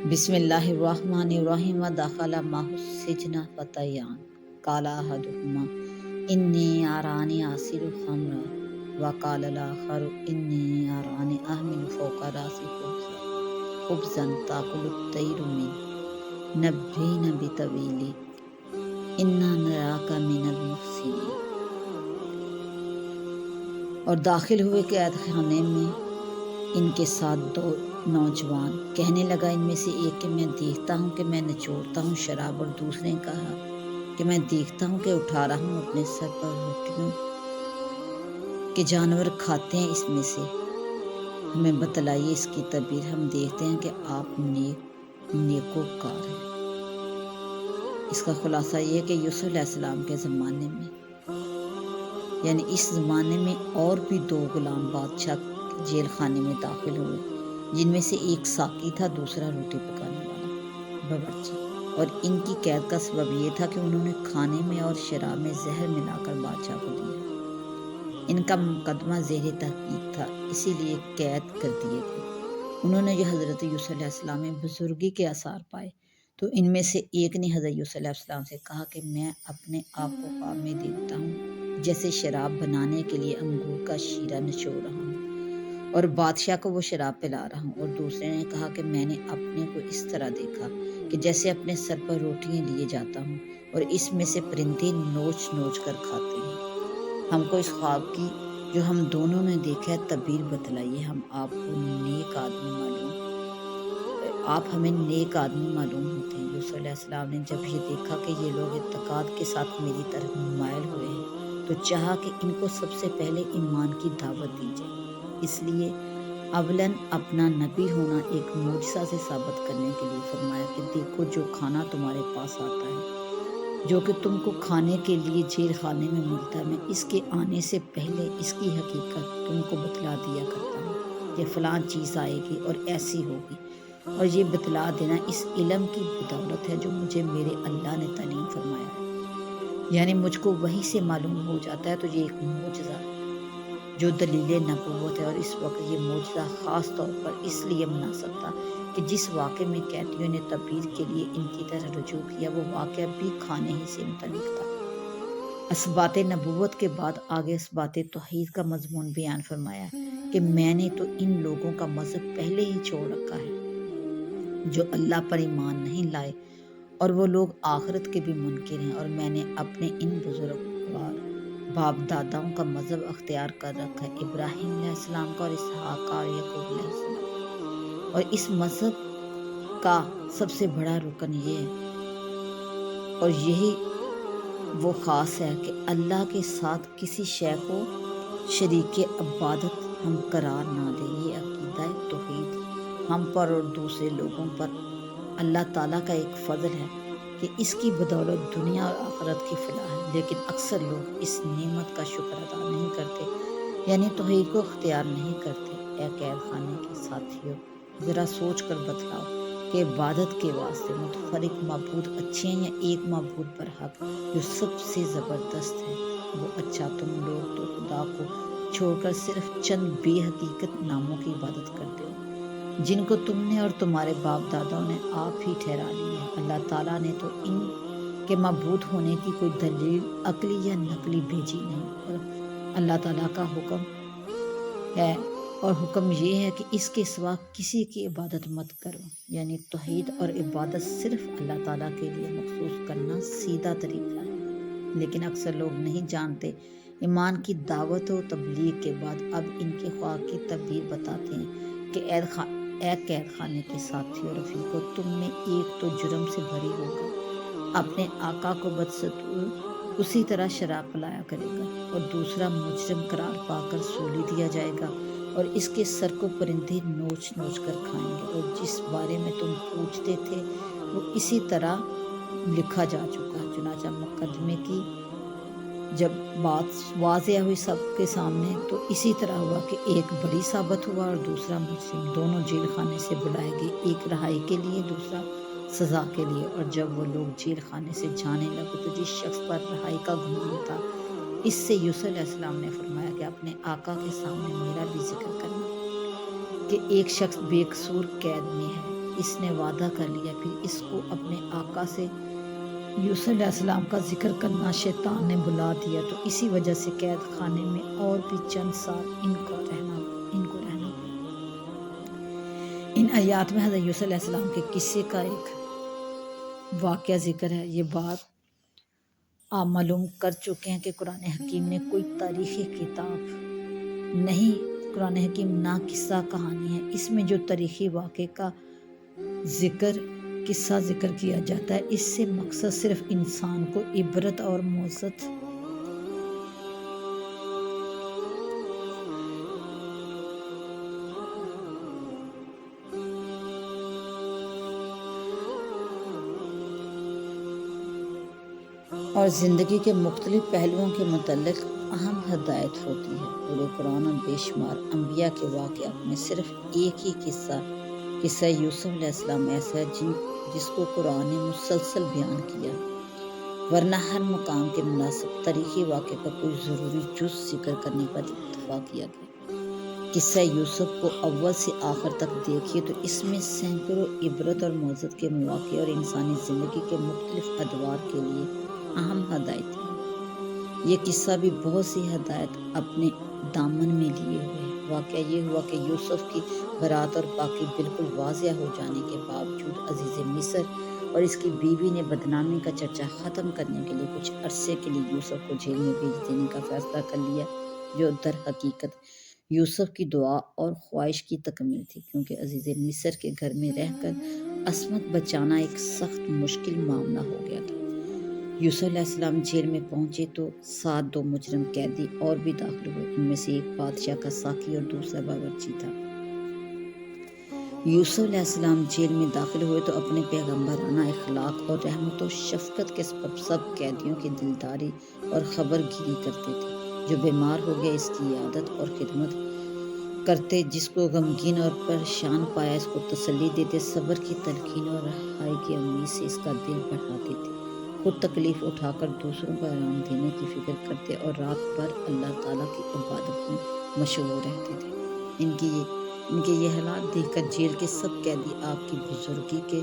بسم اللہ الرحمن الرحیم دخل معه السجن فتیان قال احدهما انی ارانی اعصر الخمر وقال الاخر انی ارانی احمل فوق راسی خبزا تاکل الطیر منه نبئنا بتأویلہ انا نراک من المحسنین۔ اور داخل ہوئے قید خانے میں ان کے ساتھ دو نوجوان۔ کہنے لگا ان میں سے ایک کہ میں دیکھتا ہوں کہ میں نچوڑتا ہوں شراب، اور دوسرے نے کہا کہ میں دیکھتا ہوں کہ اٹھا رہا ہوں اپنے سر پر روٹیوں کہ جانور کھاتے ہیں اس میں سے، ہمیں بتلائیے اس کی تعبیر، ہم دیکھتے ہیں کہ آپ نیکوکار ہیں۔ اس کا خلاصہ یہ ہے کہ یوسف علیہ السلام کے زمانے میں، یعنی اس زمانے میں اور بھی دو غلام بادشاہ جیل خانے میں داخل ہوئے، جن میں سے ایک ساقی تھا، دوسرا روٹی پکانے والا باورچی۔ اور ان کی قید کا سبب یہ تھا کہ انہوں نے کھانے میں اور شراب میں زہر ملا کر بادشاہ کو دیا۔ ان کا مقدمہ زیر تحقیق تھا، اسی لیے قید کر دیے گئے۔ انہوں نے جو حضرت یوسف علیہ السلام میں بزرگی کے آثار پائے، تو ان میں سے ایک نے حضرت یوسف علیہ السلام سے کہا کہ میں اپنے آپ کو خواب میں دیکھتا ہوں جیسے شراب بنانے کے لیے انگور کا شیرہ نچوڑ رہا ہوں اور بادشاہ کو وہ شراب پلا رہا ہوں۔ اور دوسرے نے کہا کہ میں نے اپنے کو اس طرح دیکھا کہ جیسے اپنے سر پر روٹیاں لیے جاتا ہوں اور اس میں سے پرندے نوچ نوچ کر کھاتے ہیں۔ ہم کو اس خواب کی جو ہم دونوں نے دیکھا ہے تعبیر بتلائیے، ہم آپ ہمیں نیک آدمی معلوم ہوتے ہیں۔ یوسف علیہ السلام نے جب یہ دیکھا کہ یہ لوگ اعتقاد کے ساتھ میری طرف مائل ہوئے ہیں، تو چاہا کہ ان کو سب سے پہلے ایمان کی دعوت دی جائے۔ اس لیے اولاً اپنا نبی ہونا ایک معجزہ سے ثابت کرنے کے لیے فرمایا کہ دیکھو جو کھانا تمہارے پاس آتا ہے، جو کہ تم کو کھانے کے لیے جیل خانے میں ملتا ہے، میں اس کے آنے سے پہلے اس کی حقیقت تم کو بتلا دیا کرتا ہوں کہ فلاں چیز آئے گی اور ایسی ہوگی۔ اور یہ بتلا دینا اس علم کی بدولت ہے جو مجھے میرے اللہ نے تعلیم فرمایا ہے، یعنی مجھ کو وحی سے معلوم ہو جاتا ہے، تو یہ ایک معجزہ ہے جو دلیل نبوت ہے۔ اور اس وقت یہ معجزہ خاص طور پر اس لیے مناسب تھا کہ جس واقعے میں قیدیوں نے تعبیر کے لیے ان کی طرح رجوع کیا، وہ واقعہ بھی کھانے ہی سے متعلق تھا۔ اثبات نبوت کے بعد آگے اثبات توحید کا مضمون بیان فرمایا کہ میں نے تو ان لوگوں کا مذہب پہلے ہی چھوڑ رکھا ہے جو اللہ پر ایمان نہیں لائے، اور وہ لوگ آخرت کے بھی منکر ہیں، اور میں نے اپنے ان بزرگوار باپ داداؤں کا مذہب اختیار کر رکھا ہے، ابراہیم علیہ السلام کا اور اسحاق کا اور یعقوب علیہ السلام۔ اور اس مذہب کا سب سے بڑا رکن یہ ہے، اور یہی وہ خاص ہے کہ اللہ کے ساتھ کسی شے کو شریک عبادت ہم قرار نہ دیں۔ یہ عقیدہ توحید ہم پر اور دوسرے لوگوں پر اللہ تعالیٰ کا ایک فضل ہے کہ اس کی بدولت دنیا اور آخرت کی فلاح ہے، لیکن اکثر لوگ اس نعمت کا شکر ادا نہیں کرتے، یعنی توحید کو اختیار نہیں کرتے۔ اے قید خانے کے ساتھیوں، ذرا سوچ کر بتلاؤ کہ عبادت کے واسطے متفرق معبود اچھے ہیں یا ایک معبود برحق جو سب سے زبردست ہے؟ وہ اچھا، تم لوگ تو خدا کو چھوڑ کر صرف چند بے حقیقت ناموں کی عبادت کرتے ہو جن کو تم نے اور تمہارے باپ داداؤں نے آپ ہی ٹھہرا لیا ہے۔ اللہ تعالیٰ نے تو ان کے معبود ہونے کی کوئی دلیل عقلی یا نقلی بھیجی نہیں، اور اللہ تعالیٰ کا حکم ہے، اور حکم یہ ہے کہ اس کے سوا کسی کی عبادت مت کرو، یعنی توحید اور عبادت صرف اللہ تعالیٰ کے لیے مخصوص کرنا سیدھا طریقہ ہے۔ لیکن اکثر لوگ نہیں جانتے۔ ایمان کی دعوت و تبلیغ کے بعد اب ان کے خواہ کی تعبیر بتاتے ہیں کہ اے قید خانے کے ساتھی اور رفیقو، تم میں ایک تو جرم سے بری ہوگا، اپنے آقا کو بدستور اسی طرح شراب پلایا کرے گا، اور دوسرا مجرم قرار پا کر سولی دیا جائے گا، اور اس کے سر کو پرندے نوچ نوچ کر کھائیں گے، اور جس بارے میں تم پوچھتے تھے وہ اسی طرح لکھا جا چکا ہے۔ چنانچہ مقدمے کی جب بات واضح ہوئی سب کے سامنے، تو اسی طرح ہوا کہ ایک بری ثابت ہوا اور دوسرا مجرم، دونوں جیل خانے سے بلائے گئے، ایک رہائی کے لیے، دوسرا سزا کے لیے۔ اور جب وہ لوگ جیل خانے سے جانے لگے تو جس شخص پر رہائی کا گمان تھا، اس سے یوسف علیہ السلام نے فرمایا کہ اپنے آقا کے سامنے میرا بھی ذکر کرنا۔ کہ ایک شخص بے قصور قید میں ہے، اس نے وعدہ کر لیا، پھر اس کو اپنے آقا سے یوسف علیہ السلام کا ذکر کرنا شیطان نے بلا دیا، تو اسی وجہ سے قید خانے میں اور بھی چند سال ان کو رہنا پڑا۔ ان آیات میں حضرت یوسف علیہ السلام کے قصے کا ایک واقعہ ذکر ہے۔ یہ بات آپ معلوم کر چکے ہیں کہ قرآن حکیم نے کوئی تاریخی کتاب نہیں، قرآن حکیم نہ قصہ کہانی ہے۔ اس میں جو تاریخی واقعے کا قصہ ذکر کیا جاتا ہے، اس سے مقصد صرف انسان کو عبرت اور موعظت اور زندگی کے مختلف پہلوؤں کے متعلق اہم ہدایت ہوتی ہے۔ پورے قرآن اور بے شمار انبیاء کے واقعات میں صرف ایک ہی قصہ یوسف علیہ السلام ایسا ہے جس کو قرآن نے مسلسل بیان کیا، ورنہ ہر مقام کے مناسب تاریخی واقعے کا کوئی ضروری جز ذکر کرنے پر اتفاق کیا گیا۔ قصہ یوسف کو اول سے آخر تک دیکھیے تو اس میں سینکڑوں عبرت اور موعظت کے مواقع اور انسانی زندگی کے مختلف ادوار کے لیے اہم ہدایتیں ہیں۔ یہ قصہ بھی بہت سی ہدایت اپنے دامن میں لیے ہوئے ہے۔ واقعہ یہ ہوا کہ یوسف کی برات اور پاکی بالکل واضح ہو جانے کے باوجود عزیز مصر اور اس کی بیوی نے بدنامی کا چرچا ختم کرنے کے لیے کچھ عرصے کے لیے یوسف کو جیل میں بھیج دینے کا فیصلہ کر لیا، جو در حقیقت یوسف کی دعا اور خواہش کی تکمیل تھی، کیونکہ عزیز مصر کے گھر میں رہ کر عصمت بچانا ایک سخت مشکل معاملہ ہو گیا تھا۔ یوسف علیہ السلام جیل میں پہنچے تو ساتھ دو مجرم قیدی اور بھی داخل ہوئے، ان میں سے ایک بادشاہ کا ساقی اور دوسرا باورچی تھا۔ یوسف علیہ السلام جیل میں داخل ہوئے تو اپنے پیغمبرانہ اخلاق اور رحمت و شفقت کے سبب سب قیدیوں کی دلداری اور خبر گیری کرتے تھے۔ جو بیمار ہو گیا اس کی عیادت اور خدمت کرتے، جس کو غمگین اور پریشان پایا اس کو تسلی دیتے، صبر کی تلقین اور رہائی کی امید سے اس کا دل بڑھاتے تھے، خود تکلیف اٹھا کر دوسروں کو آرام دینے کی فکر کرتے اور رات بھر اللہ تعالیٰ کی عبادت میں مشغول رہتے تھے۔ ان کے یہ حالات دیکھ کر جیل کے سب قیدی آپ کی بزرگی کے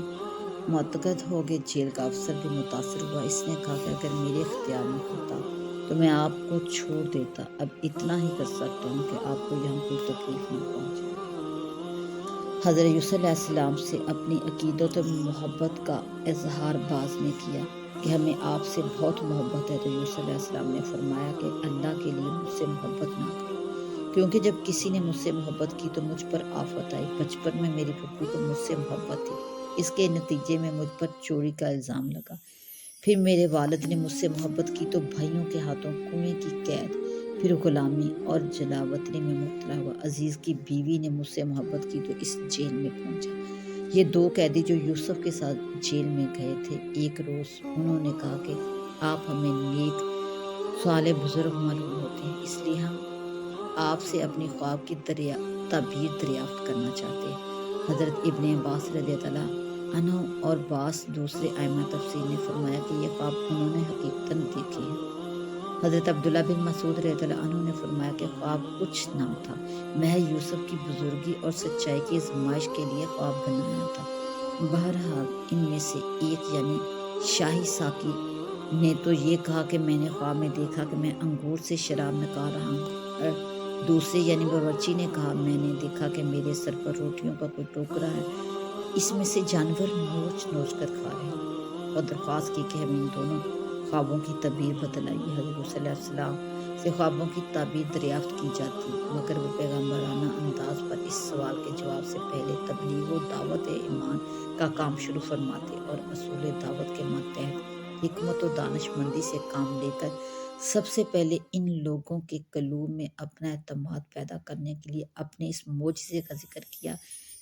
معتقد ہو گئے۔ جیل کا افسر بھی متاثر ہوا، اس نے کہا کہ اگر میرے اختیار میں ہوتا تو میں آپ کو چھوڑ دیتا، اب اتنا ہی کر سکتا ہوں کہ آپ کو یہاں کوئی تکلیف نہ پہنچے۔ حضرت یوسف علیہ السلام سے اپنی عقیدت اور محبت کا اظہار باز نے کیا کہ ہمیں آپ سے بہت محبت ہے، تو یوسف علیہ السلام نے فرمایا کہ اللہ کے لیے مجھ سے محبت نہ کرو، کیونکہ جب کسی نے مجھ سے محبت کی تو مجھ پر آفت آئی۔ بچپن میں میری پھپھی کو مجھ سے محبت تھی، اس کے نتیجے میں مجھ پر چوری کا الزام لگا۔ پھر میرے والد نے مجھ سے محبت کی تو بھائیوں کے ہاتھوں کنویں کی قید، پھر غلامی اور جلاوطنی میں مبتلا ہوا۔ عزیز کی بیوی نے مجھ سے محبت کی تو اس جیل میں پہنچا۔ یہ دو قیدی جو یوسف کے ساتھ جیل میں گئے تھے، ایک روز انہوں نے کہا کہ آپ ہمیں نیک صالح بزرگ معلوم ہوتے ہیں، اس لیے ہم آپ سے اپنی خواب کی تعبیر دریافت کرنا چاہتے ہیں۔ حضرت ابن عباس رضی اللہ عنہ اور بعض دوسرے ائمہ تفسیر نے فرمایا کہ یہ خواب انہوں نے حقیقتاً دیکھے ہیں۔ حضرت عبداللہ بن مسعود رضی اللہ عنہ نے فرمایا کہ خواب کچھ نہ تھا، محض یوسف کی بزرگی اور سچائی کی آزمائش کے لیے خواب بنایا تھا۔ بہرحال ان میں سے ایک یعنی شاہی ساقی نے تو یہ کہا کہ میں نے خواب میں دیکھا کہ میں انگور سے شراب نکال رہا ہوں، اور دوسرے یعنی باورچی نے کہا میں نے دیکھا کہ میرے سر پر روٹیوں کا کوئی ٹوکرا ہے، اس میں سے جانور نوچ نوچ کر کھا رہے ہیں، اور درخواست کی کہ ہمیں ان دونوں خوابوں کی تعبیر بتلائیے۔ حضرت صلی اللہ علیہ وسلم سے خوابوں کی تعبیر دریافت کی جاتی، مگر وہ پیغمبرانہ انداز پر اس سوال کے جواب سے پہلے تبلیغ و دعوت ایمان کا کام شروع فرماتے اور اصول دعوت کے ماتحت حکمت و دانش مندی سے کام لے کر سب سے پہلے ان لوگوں کے قلوب میں اپنا اعتماد پیدا کرنے کے لیے اپنے اس معجزے کا ذکر کیا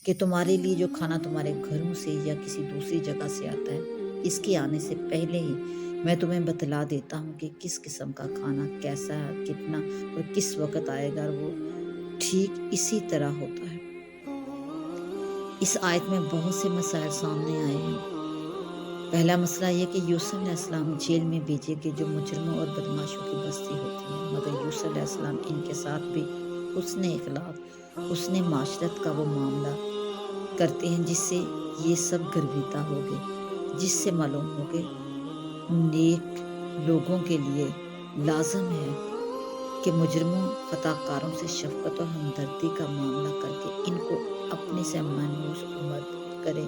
کہ تمہارے لیے جو کھانا تمہارے گھروں سے یا کسی دوسری جگہ سے آتا ہے، اس کے آنے سے پہلے ہی میں تمہیں بتلا دیتا ہوں کہ کس قسم کا کھانا کیسا ہے، کتنا اور کس وقت آئے گا، اور وہ ٹھیک اسی طرح ہوتا ہے۔ اس آیت میں بہت سے مسائل سامنے آئے ہیں۔ پہلا مسئلہ یہ کہ یوسف علیہ السلام جیل میں بھیجے گئے جو مجرموں اور بدماشوں کی بستی ہوتی ہے، مگر یوسف علیہ السلام ان کے ساتھ بھی حسن اخلاق حسن معاشرت کا وہ معاملہ کرتے ہیں جس سے یہ سب گرویدہ ہو گئے، جس سے معلوم ہو کہ نیک لوگوں کے لیے لازم ہے کہ مجرموں خطا کاروں سے شفقت اور ہمدردی کا معاملہ کر کے ان کو اپنے سے مانوس مت کرے،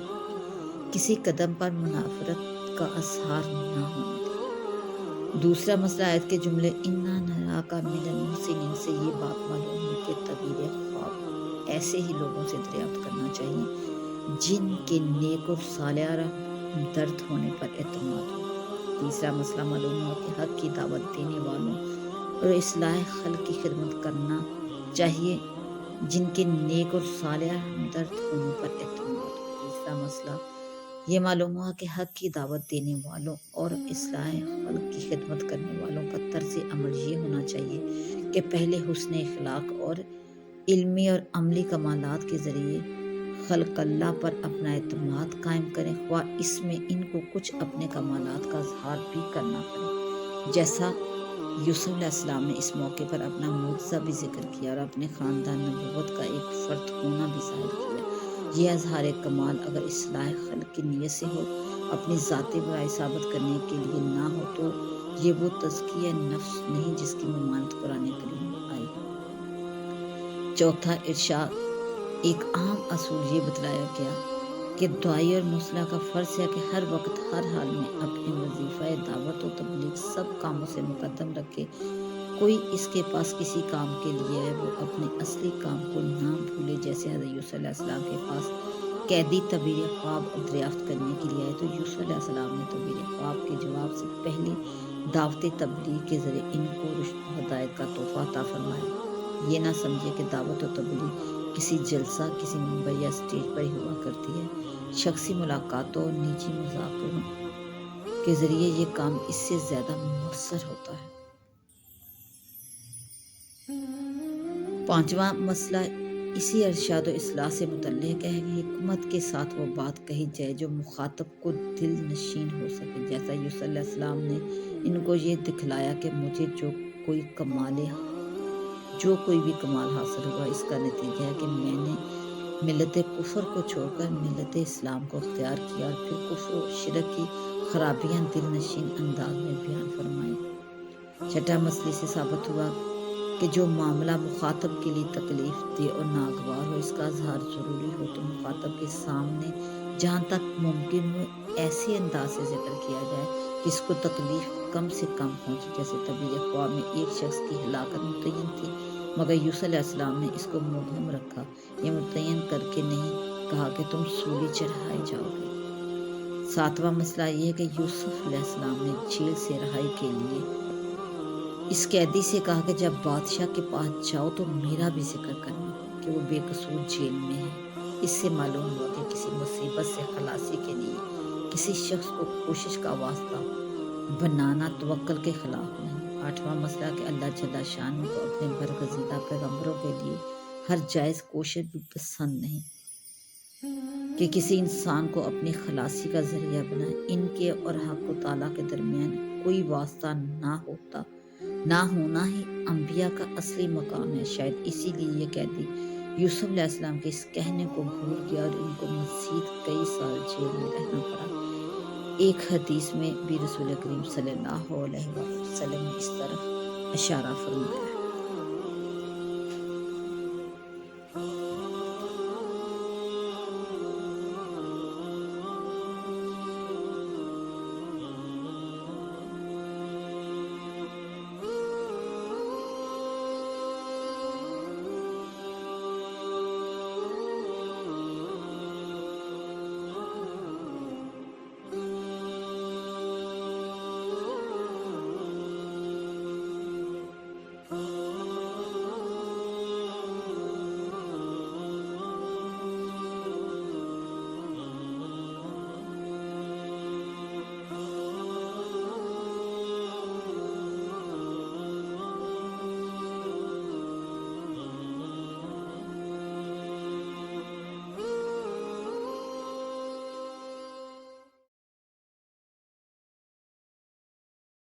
کسی قدم پر منافرت کا اظہار نہ ہونے دے۔ دوسرا مسئلہ آیت کے جملے اِنَّا نَرَاكَ مِنَ الْمُحْسِنِينَ سے یہ بات معلوم ہوئی کہ تعبیر خواب ایسے ہی لوگوں سے دریافت کرنا چاہیے جن کے نیک اور صالح اور ہمدرد ہونے پر اعتماد ہو۔ تیسرا مسئلہ معلوم ہوا کہ حق کی دعوت دینے والوں اور اصلاح خلق کی خدمت کرنا چاہیے جن کے نیک اور صالح ہمدرد ہونے پر اعتماد ہو۔ تیسرا مسئلہ یہ معلوم ہوا کہ حق کی دعوت دینے والوں اور اصلاح خلق کی خدمت کرنے والوں کا طرز عمل یہ ہونا چاہیے کہ پہلے حسن اخلاق اور علمی اور عملی کمالات کے ذریعے خلق اللہ پر اپنا اعتماد قائم کریں، خواہ اس میں ان کو کچھ اپنے کمالات کا اظہار بھی کرنا پڑے، جیسا یوسف علیہ السلام نے اس موقع پر اپنا معجزہ بھی ذکر کیا اور اپنے خاندان نبوت کا ایک فرد ہونا بھی ظاہر کیا۔ یہ اظہار کمال اگر اصلاح خلق کی نیت سے ہو، اپنی ذاتی برائی ثابت کرنے کے لیے نہ ہو، تو یہ وہ تزکیہ نفس نہیں جس کی ممانعت قرآن کریم میں آئی ہے۔ چوتھا ارشاد ایک عام اصول یہ بتلایا گیا کہ دعائی اور مصلح کا فرض ہے کہ ہر وقت ہر حال میں اپنے وظیفہ دعوت و تبلیغ سب کاموں سے مقدم رکھے، کوئی اس کے پاس کسی کام کے لیے ہے وہ اپنے اصلی کام کو نہ بھولے۔ جیسے حضرت یوسف علیہ السلام کے پاس قیدی تعبیر خواب دریافت کرنے کے لیے آئے تو یوسف علیہ السلام نے تعبیر خواب کے جواب سے پہلے دعوت تبلیغ کے ذریعے ان کو رشد و ہدایت کا تحفہ عطا فرمایا۔ یہ نہ سمجھے کہ دعوت و تبلیغ کسی جلسہ، کسی منبر یا اسٹیج پر ہی ہوا کرتی ہے۔ شخصی ملاقاتوں اور نجی مذاکروں کے ذریعے یہ کام اس سے زیادہ مؤثر ہوتا ہے۔ پانچواں مسئلہ اسی ارشاد و اصلاح سے متعلق ہے کہ حکمت کے ساتھ وہ بات کہی جائے جو مخاطب کو دل نشین ہو سکے، جیسا یوسف علیہ السلام نے ان کو یہ دکھلایا کہ مجھے جو کوئی بھی کمال حاصل ہوا اس کا نتیجہ ہے کہ میں نے ملت کفر کو چھوڑ کر ملت اسلام کو اختیار کیا اور پھر کفر و شرک کی خرابیاں دل نشین انداز میں بیان فرمائیں۔ چھٹا مسئلے سے ثابت ہوا کہ جو معاملہ مخاطب کے لیے تکلیف دہ اور ناگوار ہو، اس کا اظہار ضروری ہو تو مخاطب کے سامنے جہاں تک ممکن ہو ایسے انداز سے ذکر کیا جائے کہ اس کو تکلیف کم سے کم پہنچے۔ جیسے تعبیر خواب میں ایک شخص کی ہلاکت متعین تھی مگر یوسف علیہ السلام نے اس کو مبہم رکھا، یہ متعین کر کے نہیں کہا کہ تم سولی چڑھائے جاؤ گے۔ ساتواں مسئلہ یہ ہے کہ یوسف علیہ السلام نے جیل سے رہائی کے لیے اس قیدی سے کہا کہ جب بادشاہ کے پاس جاؤ تو میرا بھی ذکر کرنا کہ وہ بے قصور جیل میں ہے۔ اس سے معلوم ہوا کہ کسی مصیبت سے خلاصی کے لیے کسی شخص کو کوشش کا واسطہ بنانا توکل کے خلاف نہیں۔ آٹھواں مسئلہ کہ اللہ جل شانہ کو اپنے برگزیدہ پیغمبروں کے لیے ہر جائز کوشش بھی پسند نہیں کہ کسی انسان کو اپنی خلاصی کا ذریعہ بنائے۔ ان کے اور حق و تعالیٰ کے درمیان کوئی واسطہ نہ ہونا ہی انبیاء کا اصلی مقام ہے۔ شاید اسی لیے یہ قیدی یوسف علیہ السلام کے اس کہنے کو بھول گیا اور ان کو مزید کئی سال جیل میں رہنا پڑا۔ ایک حدیث میں بھی رسول کریم صلی اللہ علیہ وسلم نے اس طرف اشارہ فرمایا ہے۔